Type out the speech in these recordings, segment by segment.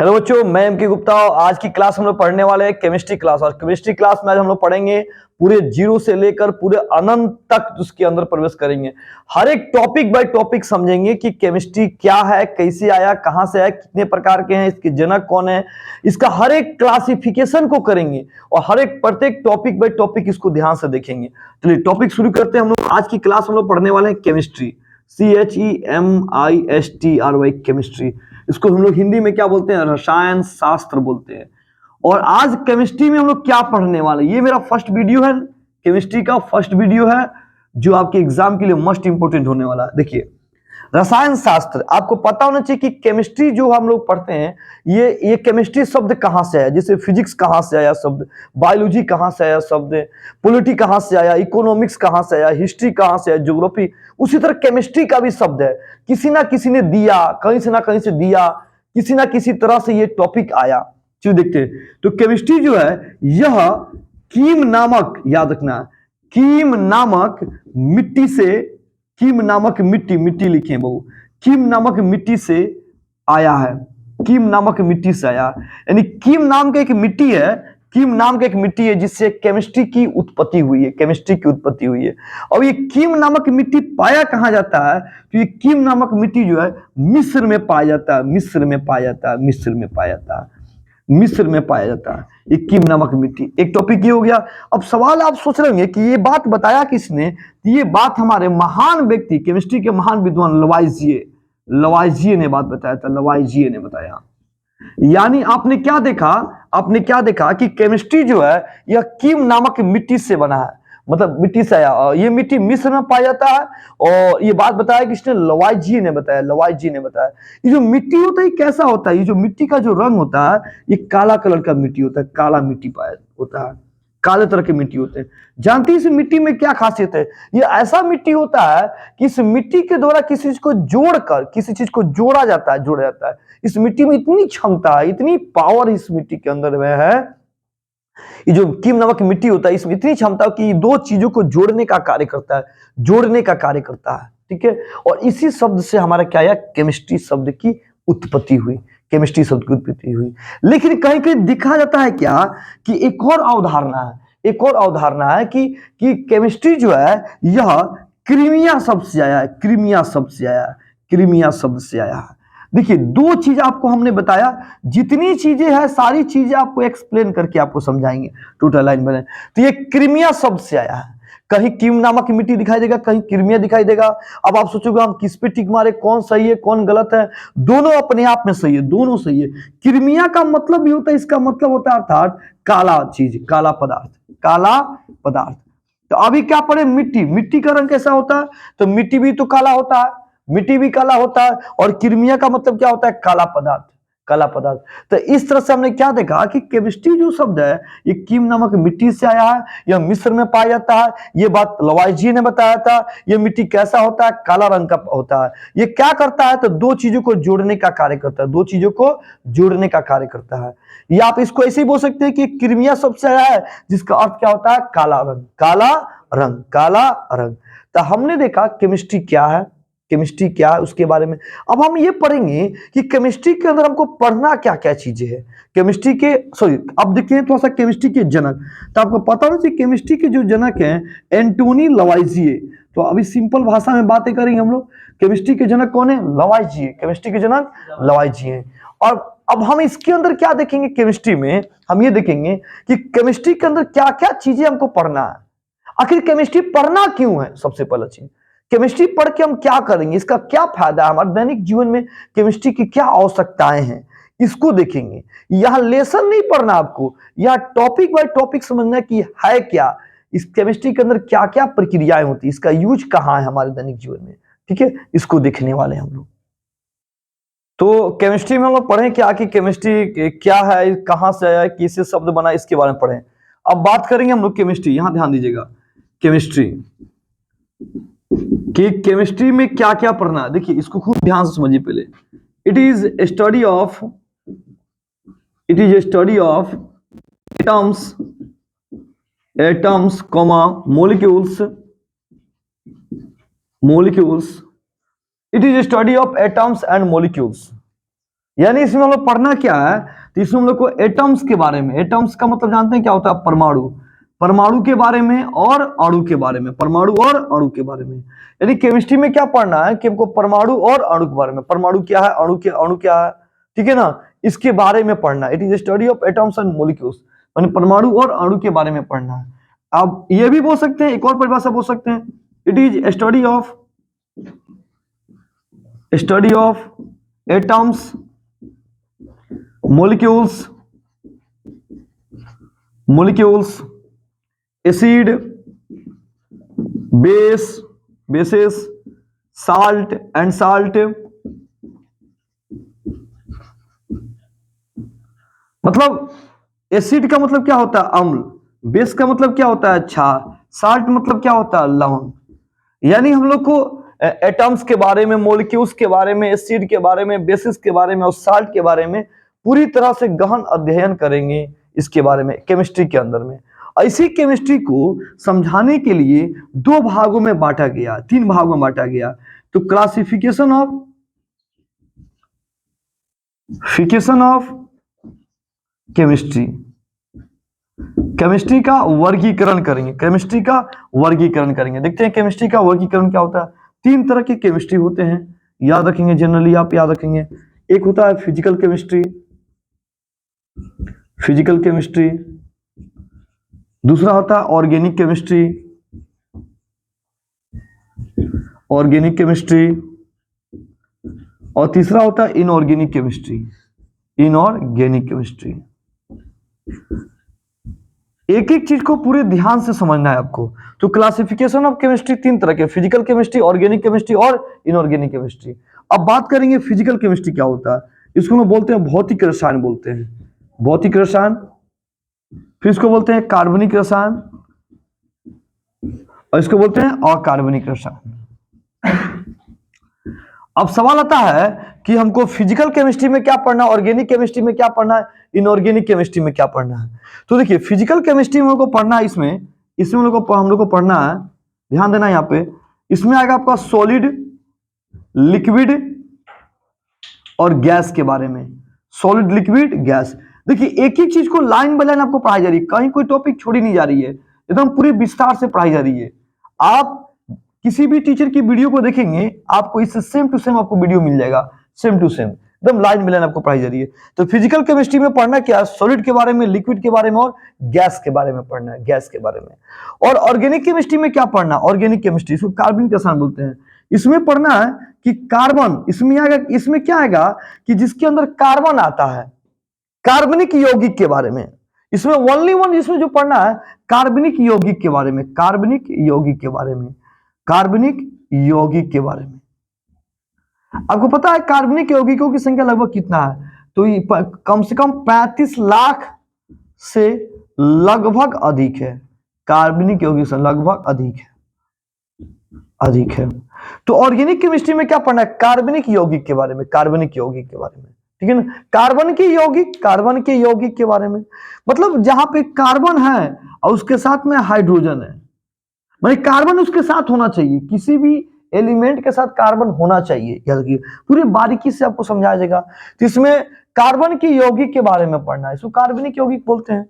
Hello बच्चों, मैं M के गुप्ता। आज की क्लास हम लोग पढ़ने वाले हैं केमिस्ट्री क्लास। और केमिस्ट्री क्लास में आज हम लोग पढ़ेंगे पूरे जीरो से लेकर पूरे अनंत तक उसके अंदर प्रवेश करेंगे। हर एक टॉपिक बाय टॉपिक समझेंगे कि केमिस्ट्री क्या है, कैसे आया, कहां से आया, कितने प्रकार के हैं, इसके जनक कौन है, इसका हर एक क्लासिफिकेशन को करेंगे और हर एक प्रत्येक टॉपिक बाय टॉपिक इसको ध्यान से देखेंगे। चलिए टॉपिक शुरू करते हैं। हम लोग आज की क्लास हम लोग पढ़ने वाले हैं केमिस्ट्री, CHEMISTRY, केमिस्ट्री। इसको हम लोग हिंदी में क्या बोलते हैं? रसायन शास्त्र बोलते हैं। और आज केमिस्ट्री में हम लोग क्या पढ़ने वाले, ये मेरा फर्स्ट वीडियो है, केमिस्ट्री का फर्स्ट वीडियो है जो आपके एग्जाम के लिए मोस्ट इंपोर्टेंट होने वाला है। देखिए, रसायन शास्त्र आपको पता होना चाहिए कि केमिस्ट्री जो हम लोग पढ़ते हैं, ये केमिस्ट्री शब्द कहाँ से आया। जैसे फिजिक्स कहाँ से आया शब्द, बायोलॉजी कहाँ से आया शब्द, पॉलिटी कहाँ से आया, इकोनॉमिक्स कहाँ से आया, हिस्ट्री कहाँ से आया, ज्योग्राफी। उसी तरह केमिस्ट्री का भी शब्द है, किसी ना किसी ने दिया, कहीं से ना कहीं से दिया, किसी ना किसी तरह से ये टॉपिक आया। चलिए देखते हैं। तो केमिस्ट्री जो है यह कीम नामक, याद रखना, कीम नामक मिट्टी से, कीम नामक मिट्टी, मिट्टी लिखे बहु, कीम नामक मिट्टी से आया है। कीम नामक मिट्टी से आया, यानी कीम नाम का एक मिट्टी है, कीम नाम का एक मिट्टी है जिससे केमिस्ट्री की उत्पत्ति हुई है, केमिस्ट्री की उत्पत्ति हुई है। और ये कीम नामक मिट्टी पाया कहां जाता है? तो ये कीम नामक मिट्टी जो है मिस्र में पाया जाता है, मिस्र में पाया जाता है, मिस्र में पाया जाता है, मिस्र में पाया जाता है ये कीम नामक मिट्टी। एक टॉपिक ये हो गया। अब सवाल आप सोच रहे होंगे कि ये बात बताया किसने? ये बात हमारे महान व्यक्ति, केमिस्ट्री के महान विद्वान लवाइजिए, लवाइजिए ने बात बताया था, लवाइजिए ने बताया। यानी आपने क्या देखा, आपने क्या देखा कि केमिस्ट्री जो है यह कीम नामक मिट्टी से बना है, मतलब मिट्टी से आया। ये मिट्टी मिस्र में पाया जाता है और ये बात बताया किसने? लवाइजिए ने बताया, लवाइजिए ने बताया। ये जो मिट्टी होता है कैसा होता है? ये जो मिट्टी का जो रंग होता है ये काला कलर का मिट्टी होता है, काला मिट्टी पाया होता है, काले तरह की मिट्टी होते हैं। जानती है इस मिट्टी में क्या खासियत है? ये ऐसा मिट्टी होता है कि इस मिट्टी के द्वारा किसी चीज को जोड़कर, किसी चीज को जोड़ा जाता है, जोड़ा जाता है। इस मिट्टी में इतनी क्षमता है, इतनी पावर इस मिट्टी के अंदर में है। ये जो कीम नामक मिट्टी होता है इसमें इतनी क्षमता कि दो चीजों को जोड़ने का कार्य करता है, जोड़ने का कार्य करता है। ठीक है, और इसी शब्द से हमारा क्या आया? केमिस्ट्री शब्द की उत्पत्ति हुई, केमिस्ट्री शब्द की उत्पत्ति हुई। लेकिन कहीं कहीं दिखा जाता है क्या कि एक और अवधारणा है, एक और अवधारणा है कि केमिस्ट्री जो है यह क्रीमिया शब्द से आया है, क्रीमिया शब्द से आया है, क्रीमिया शब्द से आया है। देखिए, दो चीज आपको हमने बताया, जितनी चीजें हैं सारी चीजें आपको एक्सप्लेन करके आपको समझाएंगे, टोटल लाइन बने। तो ये क्रीमिया शब्द से आया है। कहीं कीम नामक मिट्टी दिखाई देगा, कहीं क्रीमिया दिखाई देगा। अब आप सोचोगे हम किस पे टिक मारे, कौन सही है कौन गलत है? दोनों अपने आप में सही है, दोनों सही है। क्रीमिया का मतलब भी होता है, इसका मतलब होता है अर्थात काला चीज, काला पदार्थ, काला पदार्थ। तो अभी क्या पढ़े? मिट्टी, मिट्टी का रंग कैसा होता है? तो मिट्टी भी तो काला होता है, मिट्टी भी काला होता है। और क्रीमिया का मतलब क्या होता है? काला पदार्थ, काला पदार्थ। तो इस तरह से हमने क्या देखा कि केमिस्ट्री जो शब्द है ये कीम नामक मिट्टी से आया है, यह मिस्र में पाया जाता है। ये बात लवाइजी ने बताया था। ये मिट्टी कैसा होता है? काला रंग का होता है। ये क्या करता है? तो दो चीजों को जोड़ने का कार्य करता है, दो चीजों को जोड़ने का कार्य करता है। या आप इसको ऐसे ही बोल सकते हैं कि क्रीमिया शब्द से आया है, जिसका अर्थ क्या होता है? काला रंग, काला रंग, काला रंग। तो हमने देखा केमिस्ट्री क्या है, केमिस्ट्री क्या है उसके बारे में। अब हम ये पढ़ेंगे कि केमिस्ट्री के अंदर हमको पढ़ना क्या क्या चीजें हैं। केमिस्ट्री के, सॉरी, अब देखिए थोड़ा सा केमिस्ट्री के जनक। तो आपको पता होना चाहिए केमिस्ट्री के जो जनक हैं एंटोनी लवाइजिए। तो अभी सिंपल भाषा में बातें करेंगे हम लोग। केमिस्ट्री के जनक कौन है? लवाइजिए, केमिस्ट्री के जनक लवाइजिए। और अब हम इसके अंदर क्या देखेंगे? केमिस्ट्री में हम ये देखेंगे कि केमिस्ट्री के अंदर क्या क्या चीजें हमको पढ़ना है। आखिर केमिस्ट्री पढ़ना क्यों है? सबसे पहला चीज, केमिस्ट्री पढ़ के हम क्या करेंगे, इसका क्या फायदा है, हमारे दैनिक जीवन में केमिस्ट्री की क्या आवश्यकताएं हैं, इसको देखेंगे। यहाँ लेसन नहीं पढ़ना आपको, यहाँ टॉपिक बाय टॉपिक समझना कि है क्या, इस केमिस्ट्री के अंदर क्या क्या प्रक्रियाएं होती है, इसका यूज कहाँ है हमारे दैनिक जीवन में। ठीक है, इसको देखने वाले हम लोग। तो केमिस्ट्री में हम लोग पढ़ें क्या कि केमिस्ट्री क्या है, कहाँ से आया, किससे शब्द बना, इसके बारे में पढ़ें। अब बात करेंगे हम लोग केमिस्ट्री। यहां ध्यान दीजिएगा, केमिस्ट्री कि केमिस्ट्री में क्या क्या पढ़ना है। देखिए इसको खूब ध्यान से समझिए पहले। It is a study of atoms comma molecules, it is a study of atoms and molecules. यानी इसमें हम लोग पढ़ना क्या है, तो इसमें हम लोग को एटम्स के बारे में, एटम्स का मतलब जानते हैं क्या होता है, परमाणु, परमाणु के बारे में और अणु के बारे में, परमाणु और अणु के बारे में। यानी केमिस्ट्री में क्या पढ़ना है कि हमको परमाणु और अणु के बारे में, परमाणु क्या है, अणु क्या है, ठीक है ना, इसके बारे में पढ़ना। It is study of atoms and molecules, यानी परमाणु और अणु के बारे में पढ़ना है। अब ये भी बोल सकते हैं, एक और परिभाषा बोल सकते हैं, it is study of atoms, molecules, acid, bases, salt and salt। मतलब एसिड का मतलब क्या होता है, अम्ल, बेस का मतलब क्या होता है, क्षार, साल्ट मतलब क्या होता है, लवण। यानी हम लोग को एटम्स के बारे में, मॉलिक्यूल्स के बारे में, एसिड के बारे में, बेसिस के बारे में और साल्ट के बारे में पूरी तरह से गहन अध्ययन करेंगे इसके बारे में केमिस्ट्री के अंदर में। ऐसी केमिस्ट्री को समझाने के लिए दो भागों में बांटा गया, तीन भागों में बांटा गया। तो क्लासिफिकेशन ऑफ केमिस्ट्री, केमिस्ट्री का वर्गीकरण करेंगे, केमिस्ट्री का वर्गीकरण करेंगे। देखते हैं केमिस्ट्री का वर्गीकरण क्या होता है। तीन तरह की केमिस्ट्री होते हैं, याद रखेंगे, जनरली आप याद रखेंगे। एक होता है फिजिकल केमिस्ट्री, दूसरा होता है ऑर्गेनिक केमिस्ट्री, और तीसरा होता है इनऑर्गेनिक केमिस्ट्री। एक एक चीज को पूरे ध्यान से समझना है आपको। तो क्लासिफिकेशन ऑफ केमिस्ट्री तीन तरह के, फिजिकल केमिस्ट्री, ऑर्गेनिक केमिस्ट्री और इनऑर्गेनिक केमिस्ट्री। अब बात करेंगे फिजिकल केमिस्ट्री क्या होता है। इसको हम बोलते हैं भौतिक रसायन, बोलते हैं भौतिक रसायन। फिर इसको बोलते हैं कार्बनिक रसायन, और इसको बोलते हैं अकार्बनिक रसायन। अब सवाल आता है कि हमको फिजिकल केमिस्ट्री में क्या पढ़ना है, ऑर्गेनिक केमिस्ट्री में क्या पढ़ना है, इनऑर्गेनिक केमिस्ट्री में क्या पढ़ना है। तो देखिए फिजिकल केमिस्ट्री में हम लोग को पढ़ना है, इसमें हम लोग को पढ़ना है, ध्यान देना यहाँ पे। इसमें आएगा आपका सॉलिड, लिक्विड और गैस के बारे में, सॉलिड, लिक्विड, गैस। देखिए एक ही चीज को लाइन बाय लाइन आपको पढ़ाई जा रही है, कहीं कोई टॉपिक छोड़ी नहीं जा रही है, एकदम पूरी विस्तार से पढ़ाई जा रही है। आप किसी भी टीचर की वीडियो को देखेंगे, आपको इससे सेम टू सेम आपको वीडियो मिल जाएगा, सेम टू सेम, एकदम लाइन बाय लाइन आपको पढ़ाई जा रही है। तो फिजिकल केमिस्ट्री में पढ़ना क्या, सॉलिड के बारे में, लिक्विड के बारे में और गैस के बारे में पढ़ना है, गैस के बारे में। और ऑर्गेनिक केमिस्ट्री में क्या पढ़ना, ऑर्गेनिक केमिस्ट्री, इसको कार्बनिक रसायन बोलते हैं। इसमें पढ़ना है कि कार्बन, इसमें क्या आएगा कि जिसके अंदर कार्बन आता है, कार्बनिक यौगिक के बारे में। इसमें ओनली वन इसमें जो पढ़ना है कार्बनिक यौगिक के बारे में, कार्बनिक यौगिक के बारे में, कार्बनिक यौगिक के बारे में। आपको पता है कार्बनिक यौगिकों की संख्या लगभग कितना है, तो ये कम से कम 35 लाख से लगभग अधिक है, कार्बनिक यौगिक से लगभग अधिक है। तो ऑर्गेनिक केमिस्ट्री में क्या पढ़ना है, कार्बनिक यौगिक के बारे में, कार्बनिक यौगिक के बारे में, ठीक है ना, कार्बन के यौगिक के बारे में। मतलब जहां पे कार्बन है और उसके साथ में हाइड्रोजन है, मतलब कार्बन उसके साथ होना चाहिए, किसी भी एलिमेंट के साथ कार्बन होना चाहिए, याद रखिए, पूरी बारीकी से आपको समझाया जाएगा। तो इसमें कार्बन के यौगिक के बारे में पढ़ना है, इसको कार्बनिक यौगिक बोलते हैं।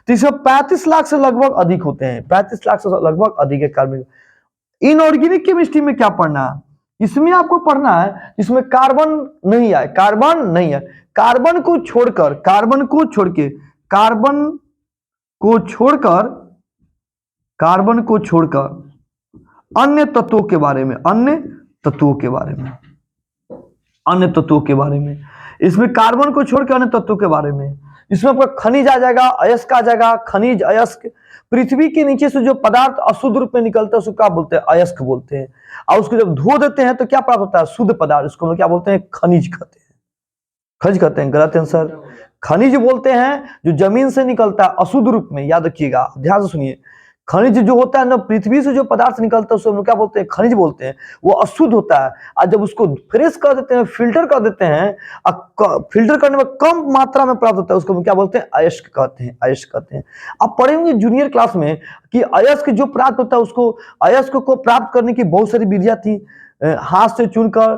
तो इसमें 35 लाख से लगभग अधिक होते हैं, 35 लाख से लगभग अधिक है कार्बनिक। इनऑर्गेनिक केमिस्ट्री में क्या पढ़ना है, इसमें आपको पढ़ना है इसमें कार्बन नहीं है, कार्बन को छोड़कर अन्य तत्वों के बारे में, इसमें कार्बन को छोड़कर अन्य तत्वों के बारे में। इसमें आपका खनिज आ जाएगा, अयस्क आ जाएगा, खनिज, अयस्क। पृथ्वी के नीचे से जो पदार्थ अशुद्ध रूप में निकलता है उसको क्या बोलते हैं, अयस्क बोलते हैं। और उसको जब धो देते हैं तो क्या प्राप्त होता है, शुद्ध पदार्थ, उसको हम क्या बोलते हैं, खनिज कहते हैं। गलत आंसर, खनिज बोलते हैं जो जमीन से निकलता है अशुद्ध रूप में, याद रखिएगा, ध्यान से सुनिए। खनिज जो होता है ना, पृथ्वी से जो पदार्थ निकलता है उसको हम क्या बोलते हैं, खनिज बोलते हैं। वो अशुद्ध होता है, और जब उसको फ्रेश कर देते हैं, फिल्टर कर देते हैं, फिल्टर करने में कम मात्रा में प्राप्त होता है, उसको हम क्या बोलते हैं, अयस्क कहते हैं। आप पढ़ेंगे जूनियर क्लास में कि अयस्क जो प्राप्त होता है, उसको अयस्क को प्राप्त करने की बहुत सारी विधियां थी, हाथ से चुनकर,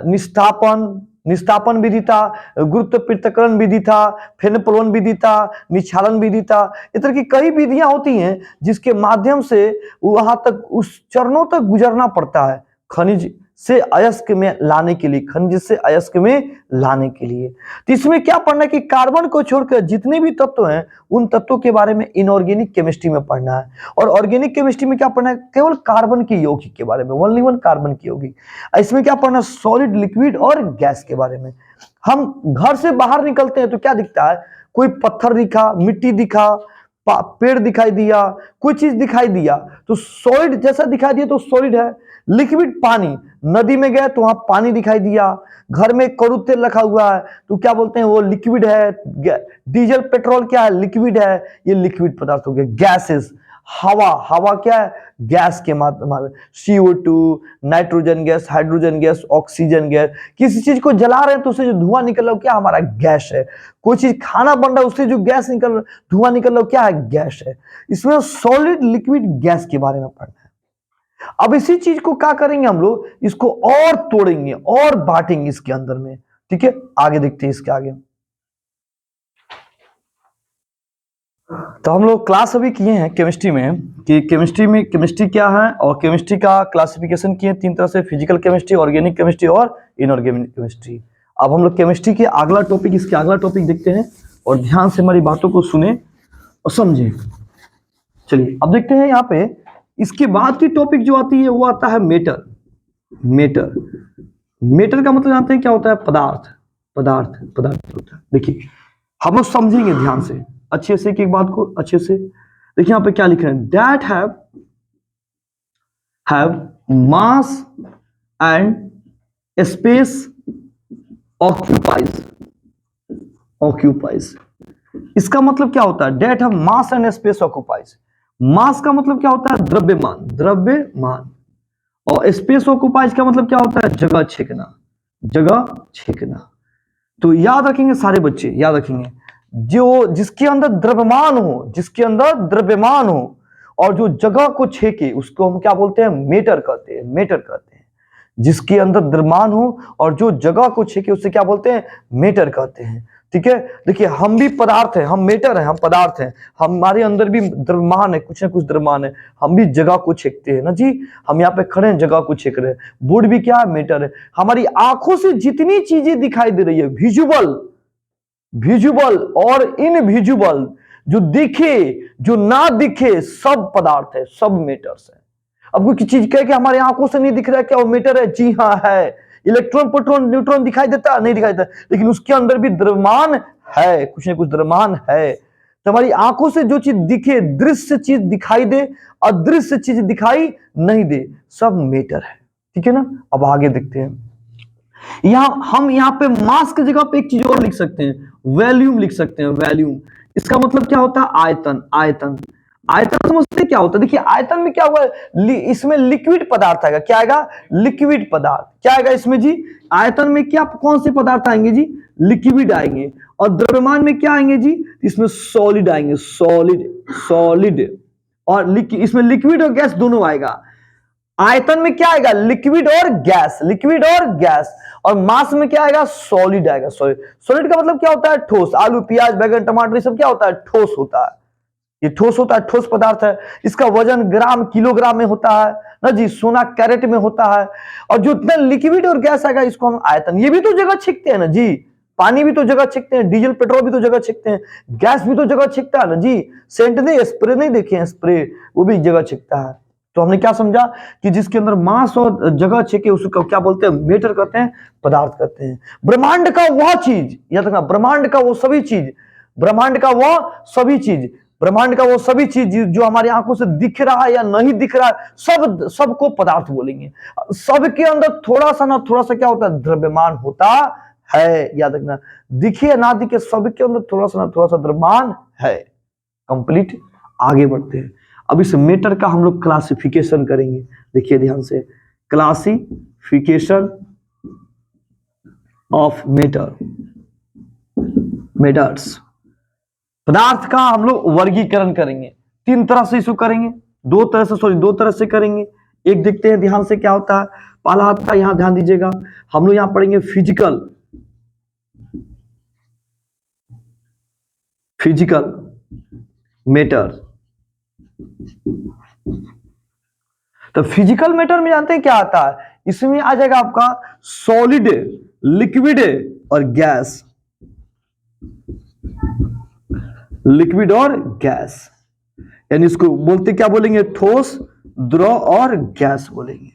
निष्ठापन, निस्तापन विधि था, गुरुत्व पृथक्करण विधि था, फेनप्लोन विधि था, निक्षालन विधि था। इस तरह की कई विधियां होती हैं जिसके माध्यम से वहां तक उस चरणों तक गुजरना पड़ता है खनिज से अयस्क में लाने के लिए, खनिज से अयस्क में लाने के लिए। तो इसमें क्या पढ़ना है कि कार्बन को छोड़कर जितने भी तत्व हैं उन तत्वों के बारे में इनऑर्गेनिक केमिस्ट्री में पढ़ना है। और ऑर्गेनिक केमिस्ट्री में क्या पढ़ना है, केवल कार्बन की यौगिक के बारे में, ओनली वन कार्बन की यौगिक। इसमें क्या पढ़ना है, सॉलिड, लिक्विड और गैस के बारे में। हम घर से बाहर निकलते हैं तो क्या दिखता है, कोई पत्थर दिखा, मिट्टी दिखा, पेड़ दिखाई दिया, कोई चीज दिखाई दिया तो सॉलिड जैसा दिखाई दिया तो सॉलिड है। लिक्विड पानी, नदी में गए तो वहां पानी दिखाई दिया, घर में कड़ू तेल रखा हुआ है तो क्या बोलते हैं, वो लिक्विड है। डीजल पेट्रोल क्या है, लिक्विड है, ये लिक्विड पदार्थ हो गया। गैसेस, हवा, हवा क्या है, गैस के माध्यम, CO2, nitrogen gas, hydrogen gas, oxygen gas. किसी चीज को जला रहे हैं तो उससे जो धुआं निकल रहा है क्या, हमारा गैस है। कोई चीज खाना बन रहा है उससे जो गैस निकल रहा, धुआं निकल रहा है क्या है, गैस है। इसमें सॉलिड, लिक्विड, गैस के बारे में पढ़ना है। अब इसी चीज को क्या करेंगे हम लोग, इसको और तोड़ेंगे और बांटेंगे इसके अंदर में। ठीक है, आगे देखते हैं इसके आगे। तो हम लोग क्लास अभी किए हैं केमिस्ट्री में कि केमिस्ट्री क्या है, और केमिस्ट्री का क्लासिफिकेशन किए तीन तरह से, फिजिकल केमिस्ट्री, ऑर्गेनिक केमिस्ट्री और इनऑर्गेनिक केमिस्ट्री। अब हम लोग केमिस्ट्री के अगला टॉपिक, इसके अगला टॉपिक देखते हैं और ध्यान से हमारी बातों को सुने और समझे। चलिए अब देखते हैं यहाँ पे इसके बाद की टॉपिक जो आती है वो आता है मेटर। मेटर, मेटर का मतलब जानते हैं क्या होता है, पदार्थ, पदार्थ, पदार्थ होता है। देखिए हम लोग समझेंगे ध्यान से, अच्छे से, एक बात को अच्छे से देखिए। यहाँ पे क्या लिख रहे हैं, that have mass and space occupies. इसका मतलब क्या होता है, that have mass and space occupies. Mass का मतलब क्या होता है, द्रव्यमान, द्रव्यमान। और स्पेस ऑक्यूपाइज का मतलब क्या होता है, जगह छेकना, जगह छेकना। तो याद रखेंगे सारे बच्चे, याद रखेंगे, जो जिसके अंदर द्रव्यमान हो, जिसके अंदर द्रव्यमान हो और जो जगह को छेके उसको हम क्या बोलते हैं, मेटर कहते हैं, मेटर कहते हैं। जिसके अंदर द्रव्यमान हो और जो जगह को छेके उसे क्या बोलते हैं, मेटर कहते हैं। ठीक है, देखिए हम भी पदार्थ हैं, हम मेटर हैं, हम पदार्थ हैं, हमारे अंदर भी द्रव्यमान है, कुछ ना कुछ द्रव्यमान है, हम भी जगह को छेकते हैं ना जी। हम यहाँ पे खड़े हैं, जगह को छेक रहे हैं। बोर्ड भी क्या है, मेटर है। हमारी आंखों से जितनी चीजें दिखाई दे रही है, विजुअल, विजुअल और इनविजुअल, जो दिखे जो ना दिखे, सब पदार्थ है, सब मेटर्स है। अब कोई चीज कहे कि हमारे आंखों से नहीं दिख रहा है, क्या वो मेटर है? जी हाँ है। इलेक्ट्रॉन, प्रोटॉन, न्यूट्रॉन दिखाई देता नहीं, दिखाई देता, लेकिन उसके अंदर भी द्रव्यमान है, कुछ ना कुछ द्रव्यमान है। तो हमारी आंखों से जो चीज दिखे, दृश्य चीज दिखाई दे, अदृश्य चीज दिखाई नहीं दे, सब मेटर है। ठीक है ना। अब आगे देखते हैं, हम यहाँ पे मास की जगह पे एक चीज और लिख सकते हैं, वॉल्यूम लिख सकते हैं, वॉल्यूम। इसका मतलब क्या होता है, आयतन, आयतन। आयतन समझते क्या होता है, देखिए आयतन में क्या हुआ, इसमें लिक्विड पदार्थ आएगा, क्या आएगा, लिक्विड पदार्थ। क्या आएगा इसमें जी, आयतन में क्या, कौन से पदार्थ आएंगे जी, लिक्विड आएंगे। और द्रव्यमान में क्या आएंगे जी, इसमें सॉलिड आएंगे, सॉलिड, सॉलिड। और इसमें लिक्विड और गैस दोनों आएगा। आयतन में क्या आएगा, लिक्विड और गैस, लिक्विड और गैस। और मास में क्या आएगा, सॉलिड आएगा, सॉलिड। सॉलिड का मतलब क्या होता है, ठोस। आलू, प्याज, बैगन, टमाटर, ये सब क्या होता है, ठोस होता है। ये ठोस होता है, ठोस पदार्थ है। इसका वजन ग्राम, किलोग्राम में होता है ना जी, सोना कैरेट में होता है। और जो इतना लिक्विड और गैस आएगा इसको हम आयतन। ये भी तो जगह छींकते हैं ना जी, पानी भी तो जगह छींकते हैं, डीजल पेट्रोल भी तो जगह छींकते हैं, गैस भी तो जगह छींकता है ना जी। सेंट नहीं, स्प्रे नहीं देखे, स्प्रे वो भी जगह छींकता है। तो हमने क्या समझा कि जिसके अंदर मास और जगह छेके उसको क्या बोलते हैं, मेटर कहते हैं, पदार्थ कहते हैं। ब्रह्मांड का वह चीज, याद रखना, ब्रह्मांड का वो सभी चीज, ब्रह्मांड का वो सभी चीज, ब्रह्मांड का वो सभी चीज जो हमारी आंखों से दिख रहा है या नहीं दिख रहा है, सबको पदार्थ बोलेंगे। सबके अंदर थोड़ा सा ना थोड़ा सा क्या होता है, द्रव्यमान होता है। याद रखना, दिखे या ना दिखे, सबके अंदर थोड़ा सा ना थोड़ा सा द्रव्यमान है। कंप्लीट। आगे बढ़ते हैं। अब इस मेटर का हम लोग क्लासिफिकेशन करेंगे। देखिए ध्यान से, क्लासिफिकेशन ऑफ मेटर, मेटर्स। पदार्थ का हम लोग वर्गीकरण करेंगे, तीन तरह से इसको करेंगे, दो तरह से करेंगे। एक देखते हैं ध्यान से क्या होता है। पहला आता है, यहां ध्यान दीजिएगा, हम लोग यहां पढ़ेंगे फिजिकल, फिजिकल मैटर। तो फिजिकल मैटर में जानते हैं क्या आता है, इसमें आ जाएगा आपका सॉलिड, लिक्विड और गैस, लिक्विड और गैस, यानी इसको बोलते क्या बोलेंगे, ठोस, द्रव और गैस बोलेंगे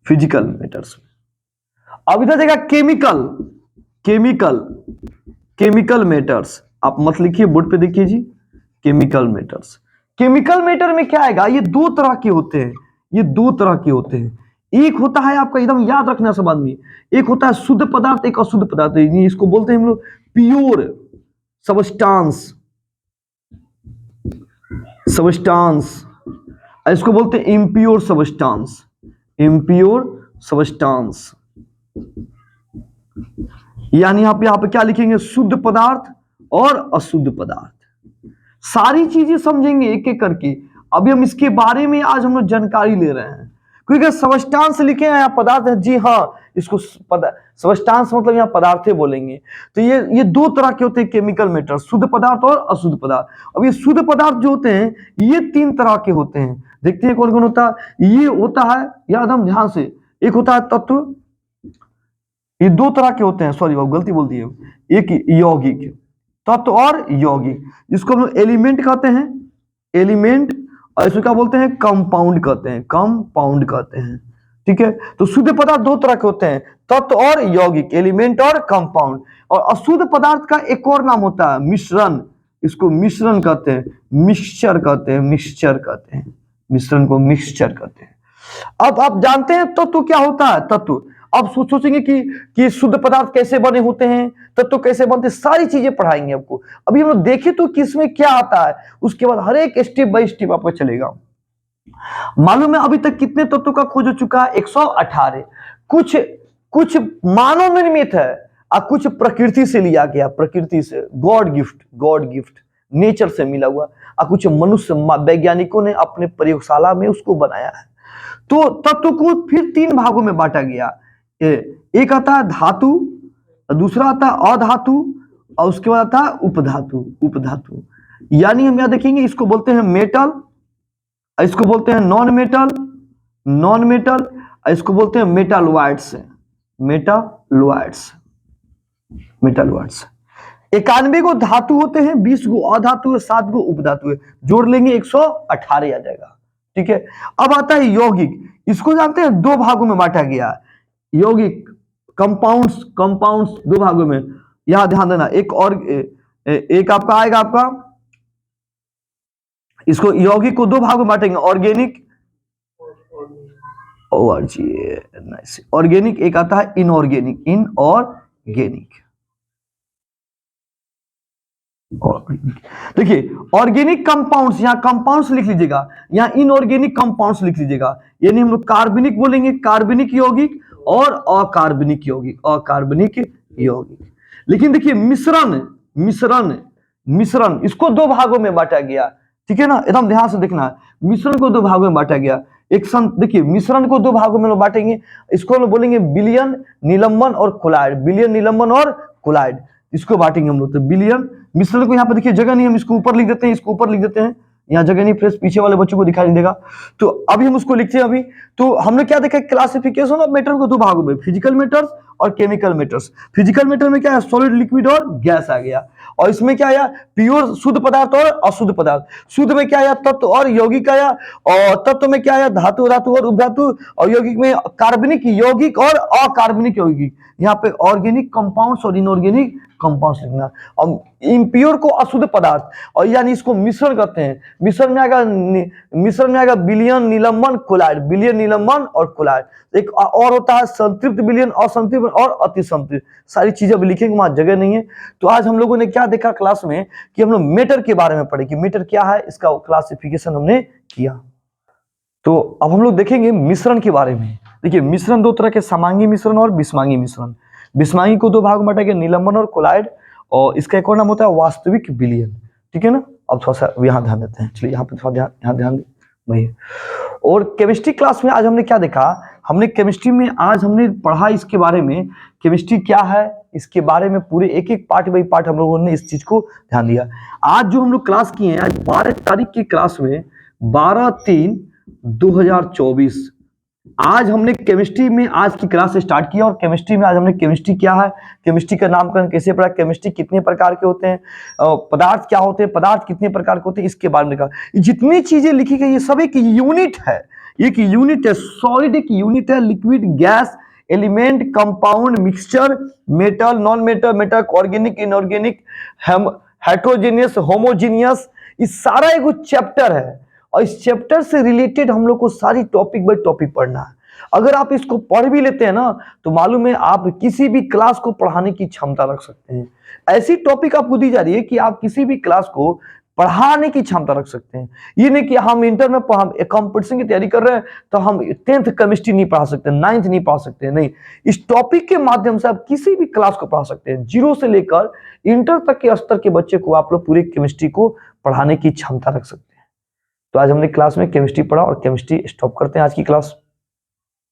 फिजिकल मैटर्स में। अब इधर जाएगा केमिकल, केमिकल, केमिकल मैटर्स। आप मत लिखिए, बोर्ड पे देखिए जी, केमिकल मैटर्स। केमिकल मैटर में क्या आएगा, ये दो तरह के होते हैं, ये दो तरह के होते हैं। एक होता है आपका, एकदम याद रखना सब आदमी, एक होता है शुद्ध पदार्थ, एक अशुद्ध पदार्थ। इसको बोलते हैं हम लोग प्योर सबस्टांस, सबस्टांस। इसको बोलते हैं इम्प्योर सबस्टांस, इम्प्योर सबस्टांस। यानी यहाँ पे क्या लिखेंगे, शुद्ध पदार्थ और अशुद्ध पदार्थ। सारी चीजें समझेंगे एक एक करके। अभी हम इसके बारे में आज हम लोग जानकारी ले रहे हैं, क्योंकि सबस्टांस लिखे हैं यहाँ पदार्थ है, जी हाँ, इसको सबस्टांस मतलब यहाँ पदार्थ बोलेंगे। तो ये दो तरह के होते हैं केमिकल मैटर, शुद्ध पदार्थ और अशुद्ध पदार्थ। अब ये शुद्ध पदार्थ जो होते हैं ये तीन तरह के होते हैं, देखते हैं कौन कौन होता है। ये होता है, याद हम ध्यान से, एक होता है तत्व, ये दो तरह के होते हैं, सॉरी गलती बोल दी, एक यौगिक, तत्व और यौगिक, जिसको हम लोग एलिमेंट कहते हैं, एलिमेंट, और इसको क्या बोलते हैं, कंपाउंड कहते हैं, कंपाउंड कहते हैं। ठीक है, तो शुद्ध पदार्थ दो तरह के होते हैं, तत्व और यौगिक, एलिमेंट और कंपाउंड। और अशुद्ध पदार्थ का एक और नाम होता है मिश्रण, इसको मिश्रण कहते हैं, मिक्सचर कहते हैं, मिक्सचर कहते हैं, मिश्रण को मिक्सचर कहते हैं। अब आप जानते हैं तत्व क्या होता है, तत्व। अब सोचेंगे कि शुद्ध पदार्थ कैसे बने होते हैं, तत्व कैसे बनते हैं, सारी चीजें पढ़ाएंगे आपको। अभी हम लोग देखें तो किसमें क्या आता है, उसके बाद हर एक स्टेप बाय स्टेप आपको चलेगा। मालूम है अभी तक कितने तत्वों का खोज हो चुका है, 118। कुछ मानव निर्मित है और कुछ प्रकृति से लिया गया, प्रकृति से, गॉड गिफ्ट नेचर से मिला हुआ, और कुछ मनुष्य वैज्ञानिकों ने अपने प्रयोगशाला में उसको बनाया है। तो तत्व को फिर तीन भागों में बांटा गया, एक आता है धातु, दूसरा आता है अधातु, और उसके बाद आता है उपधातु, उपधातु। यानी हम यहां देखेंगे, इसको बोलते हैं मेटल, इसको बोलते हैं नॉन मेटल, नॉन मेटल, इसको बोलते हैं मेटालॉइड्स, मेटालॉइड्स, मेटालॉइड्स। 91 को धातु होते हैं, 20 को अधातु है, 7 को उपधातु है, जोड़ लेंगे 118 आ जाएगा। ठीक है, अब आता है यौगिक, इसको जानते हैं दो भागों में बांटा गया, यौगिक, कंपाउंड्स, कंपाउंड्स दो भागों में, यहां ध्यान देना। एक आपका आएगा आपका, इसको यौगिक को दो भागों में बांटेंगे, ऑर्गेनिक, ऑर्गेनिक, एक आता है इनऑर्गेनिक, इनऑर्गेनिक। देखिए ऑर्गेनिक कंपाउंड्स, यहां कंपाउंड्स लिख लीजिएगा, यहां इनऑर्गेनिक कंपाउंड्स लिख लीजिएगा। यानी हम लोग कार्बनिक बोलेंगे, कार्बनिक यौगिक, और अकार्बनिक यौगिक, अकार्बनिक यौगिक। लेकिन देखिए मिश्रण, मिश्रण, मिश्रण, इसको दो भागों में बांटा गया। ठीक है ना, एकदम ध्यान से देखना है, मिश्रण को दो भागों में बांटा गया। देखिए मिश्रण को दो भागों में बांटेंगे, इसको हम बोलेंगे विलयन, निलंबन और कोलाइड, विलयन, निलंबन और कोलाइड, इसको बांटेंगे हम लोग। तो विलयन, मिश्रण को यहाँ पे देखिए जगह नहीं, हम इसको ऊपर लिख देते हैं, इसको ऊपर लिख देते हैं, यहाँ जगह नहीं, प्रेस पीछे वाले बच्चों को दिखाई नहीं देगा, तो अभी हम उसको लिखते हैं। अभी तो हमने क्या देखा, क्लासिफिकेशन ऑफ मैटर को दो भागों में, फिजिकल मैटर्स और केमिकल मैटर्स। फिजिकल मैटर में क्या है, सॉलिड, लिक्विड और गैस आ गया, और इसमें क्या आया, प्योर शुद्ध पदार्थ और अशुद्ध पदार्थ। शुद्ध में क्या आया, तत्व और यौगिक आया, और तत्व में क्या आया, धातु, धातु और उपधातु, और यौगिक में कार्बनिक यौगिक और अकार्बनिक यौगिक। यहाँ पे ऑर्गेनिक कंपाउंड्स और इनऑर्गेनिक कंपाउंड्स लिखना। और इम्प्योर को अशुद्ध पदार्थ, और यानी इसको मिश्रण कहते हैं। मिश्रण में आएगा विलयन, निलंबन, कोलाइड, विलयन, निलंबन और कोलाइड। एक और होता है संतृप्त विलयन, असंतृप्त और अतिसंतृप्त। सारी चीजें अब लिखेंगे, वहां जगह नहीं है। तो आज हम लोगों ने क्या देखा क्लास में, कि हम लोग मेटर के बारे में पढ़े, कि मेटर क्या है, इसका क्लासिफिकेशन हमने किया। तो अब हम लोग देखेंगे मिश्रण के बारे में। देखिए मिश्रण दो तरह के, समांगी मिश्रण और विषमांगी मिश्रण। विषमांगी को दो भाग में बांटा गया, निलंबन और कोलाइड, और इसका एक और नाम होता है वास्तविक विलयन। ठीक है ना, अब थोड़ा सा यहाँ ध्यान देते हैं, चलिए यहाँ पे थोड़ा यहाँ ध्यान दें भाई। और केमिस्ट्री क्लास में आज हमने क्या देखा, हमने केमिस्ट्री में आज हमने पढ़ा इसके बारे में, केमिस्ट्री क्या है, इसके बारे में पूरे एक एक पार्ट बाई पार्ट हम लोगों ने इस चीज को ध्यान दिया। आज जो हम लोग क्लास किए हैं, आज 12 तारीख की क्लास में 12/3/2024 आज हमने केमिस्ट्री में आज की क्लास स्टार्ट किया। और केमिस्ट्री में आज हमने केमिस्ट्री क्या है, केमिस्ट्री का नामकरण कैसे पढ़ा, केमिस्ट्री कितने प्रकार के होते हैं, पदार्थ क्या होते हैं, पदार्थ कितने प्रकार के होते हैं, इसके बारे में लिखा। जितनी चीजें लिखी गई ये सब एक यूनिट है, एक यूनिट है, सॉलिड एक यूनिट है, liquid, gas, element, compound, mixture, metal, non metal, metal, organic, inorganic, heterogeneous, homogeneous, इस सारा एक चैप्टर है। और इस चैप्टर से रिलेटेड हम लोग को सारी टॉपिक बाय टॉपिक पढ़ना है। अगर आप इसको पढ़ भी लेते हैं ना, तो मालूम है आप किसी भी क्लास को पढ़ाने की क्षमता रख सकते हैं। ऐसी टॉपिक आपको दी जा रही है कि आप किसी भी क्लास को पढ़ाने की क्षमता रख सकते हैं। ये नहीं कि हम इंटर में कंपटीशन की तैयारी कर रहे हैं तो हम 10th केमिस्ट्री नहीं पढ़ा सकते, 9th नहीं पढ़ा सकते, नहीं। इस टॉपिक के माध्यम से आप किसी भी क्लास को पढ़ा सकते हैं। 0 से लेकर इंटर तक के स्तर के बच्चे को आप लोग पूरी केमिस्ट्री को पढ़ाने की क्षमता रख सकते हैं। तो आज हमने क्लास में केमिस्ट्री पढ़ा और केमिस्ट्री स्टॉप करते हैं आज की क्लास।